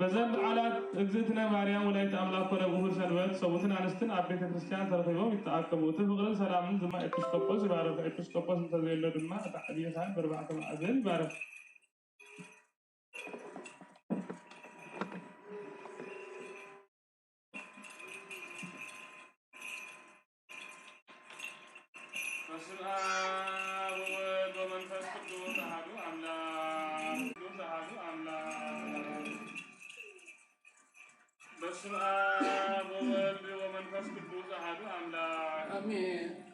بزن على اجزتنا مريم ولايت املاك ولا بهور سنوات صوتنا انستن ابيت كريستيان ترخيبهم يتعاقبوا تفغرن سلام من زما ابيسكوبوس بارك ابيسكوبوس تزيل دما تعدي سان بربعه معزل بارك مسلام ومنفس قدوس احد املاك قدوس احد املاك مسلام ومنفس قدوس احد املاك امين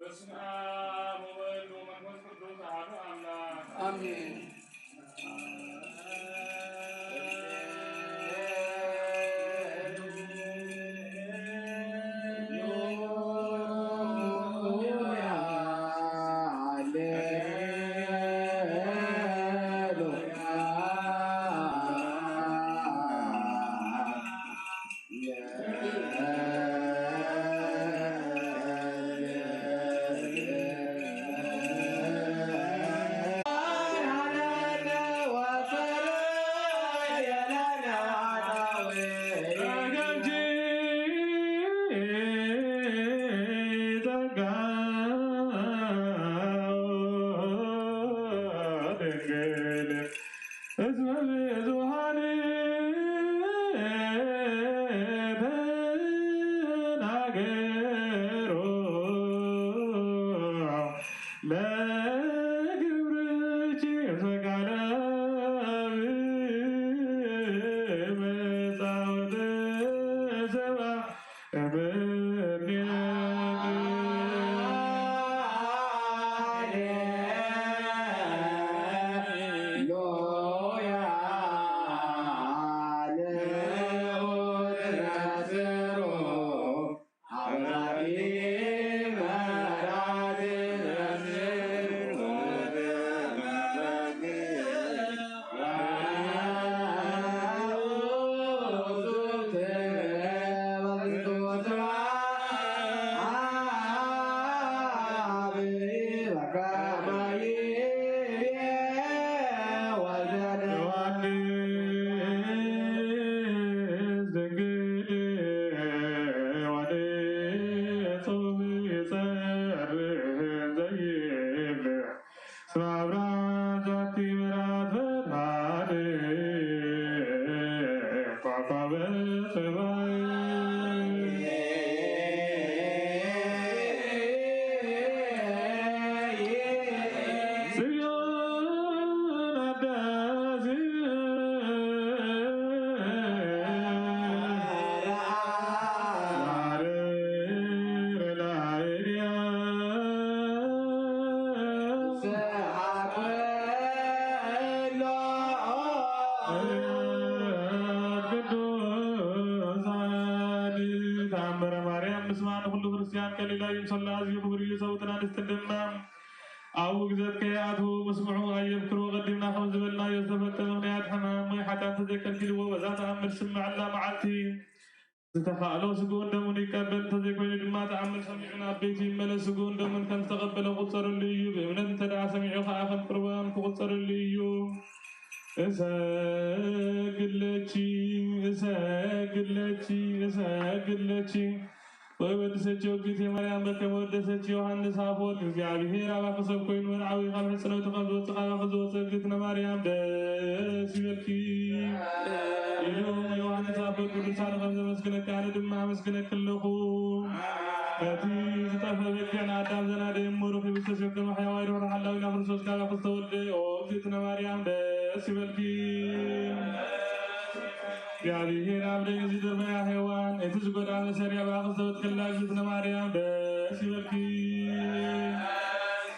مسلام ومنفس قدوس احد املاك امين أو جزت كياته مسمعه يذكروا قدمنا خمس بلنا يثبت مغنيات حمام حتى تذكر كلوه وذات أمر سمع الله معتي تتخالو سكون دمون يقبل تذكر ما تعمل سمعنا بيتي مل سكون دمون كان تقبل قصر اللي بمن تدع سمع خاف قربان قصر اللي إساقلتي ويودسجو بيتي مريم بكم ودسجو يوحنس أفور እግዚአብሔር አብ አፈሰብ ኮይኑ ወንዓዊ ካብ ሕፅነቱ ካብ ዝወፅእ ካብ ዝወፅእ እግዝእትነ ማርያም ደስ ይበልኪ ኢሉ ዮሐንስ አፈር ቅዱሳን ከም ዘመስግነካ ኣነ ድማ ኣመስግነክ ኣለኹ እቲ ዝጠፈ በጊዕን ኣዳም ዘናደየ እሞ ረኺቡ ዝተሸከመ ሕያዋይ ርኅሩሕ ሓላዊና ክርስቶስ ካብ ኣብ ዝተወልደ ኦ እግዝእትነ ማርያም ደስ ይበልኪ እግዚአብሔር አብ ደግ ዝደርበያ ሔዋን እቲ ዝጎዳ መሰሪያ ባክስተወት ከላ እግዝእትነ ማርያም ደስ ይበልኪ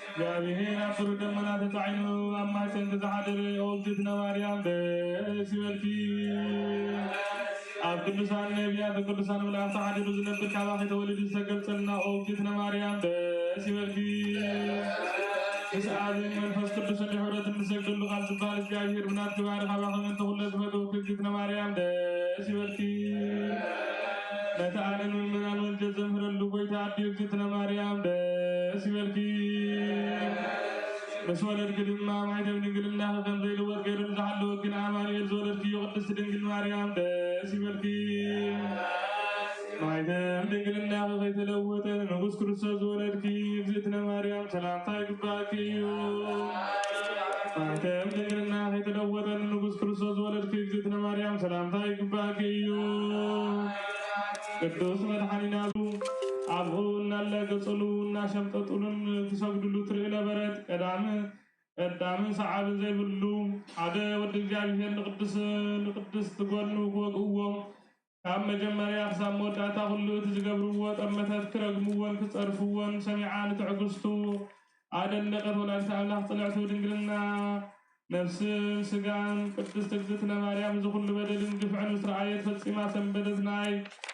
እግዚአብሔር አብ ብሩህ ደመና ተጻዒኑ ኣብ ማኅፀን ዝሓደረ ኦ እግዝእትነ ማርያም ደስ ይበልኪ ኣብ ቅዱሳን ነቢያት ቅዱሳን መላእክቲ ሓዲሩ ዝነብር ካባኺ ተወሊዱ ዝተገልጸልና ኦ እግዝእትነ ማርያም ደስ ይበልኪ እስአብ መንፈስ ቅዱስ ለኅብረት እንሰግደሉ ቃል ዝበሃል እግዚአብሔር ብናት ግባር ካባኺ እንተ ኩለ ዝፈትው እግዝእትነ ማርያም ደስ ይበልኪ ነቲ ዓለም ምእመናን ወንጀል ዘምህረሉ ጎይታ ኣዲ እግዝእትነ ማርያም ደስ ይበልኪ بس ولد كلمة ما يتم نقول الله كان ذي لو غير الزعل وكن عمال يزولد كي يقدس دنقل مريم داس يبلكي ما يتم نقول الله غير تلوت نقص كرسوس ولد كي زيتنا مريم سلام طيب باكيو ما يتم نقول الله غير تلوت نقص كرسوس ولد كي زيتنا مريم سلام طيب باكيو ቅዱስ መድኃኒናቱ አብሁና ለገጽሉና ሸምጠጡልን ትሰግድሉ ትርኢ ነበረት ቀዳም ሰዓብ ዘይብሉ ሓደ ወዲ እግዚአብሔር ንቅድስ ትጎኑ ክወግእዎም ካብ መጀመርያ ክሳብ መወዳእታ ኩሉ እቲ ዝገብርዎ ጠመተት ክረግምዎን ክፀርፍዎን ሰሚዓ ንትዕግስቱ ኣደነቀት ወላዲተ ኣምላኽ ፅንዕቱ ድንግልና ነፍስን ስጋን ቅድስት እግዝእትነ ማርያም ዝኩሉ በደልን ግፍዕን ምስ ረኣየት ፈፂማ ሰንበደት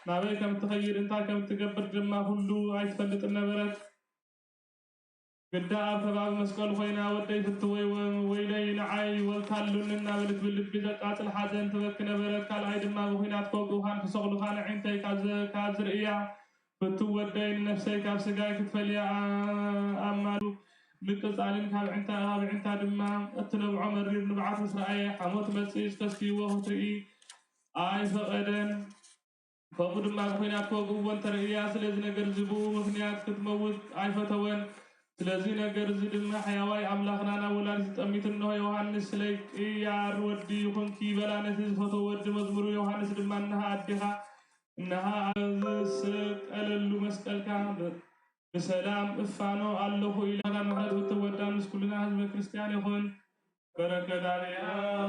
ናበይ ከም ትኸይድ እንታይ ከም ትገብር ድማ ኩሉ ኣይትፈልጥን ነበረት ግዳ ኣብ ከባቢ መስቀሉ ኮይና ወደይ ፍትወይ ወይለይ ንዓይ ወልካሉን እናበለት ብልቢ ዘቃፅል ሓዘን ትበኪ ነበረት ካልኣይ ድማ ብኩናት ከውግኡኻን ክሰቕሉኻ ንዒንተይ ካብ ዝርእያ ፍትው ወደይ ንነፍሰይ ካብ ስጋይ ክትፈልያ ኣማሉ ምቅፃልን ካብ ዕንታ ድማ እትነብዖ መሪር ንብዓት ምስ ረኣየ ሓሞት መፅእ ዝተስኪይዎ ክትርኢ ኣይፈቐደን ከምኡ ድማ ብኩናት ከውግእዎን ተርእያ ስለዚ ነገር ዝብኡ ምክንያት ክትመውት ኣይፈተወን ስለዚ ነገር እዚ ድማ ሕያዋይ ኣምላኽና ናብ ወላዲ ዝጠሚት እንሆ ዮሃንስ ስለይቅያር ወዲ ይኹንኪ በላ ነቲ ዝፈተው ወዲ መዝሙሩ ዮሃንስ ድማ እናሃ ኣዲኻ እናሃ ዝሰቀለሉ መስቀልካ بسلام افانو الله الى محمد وتودع مس كلنا حزب كريستيان يكون بركه عليها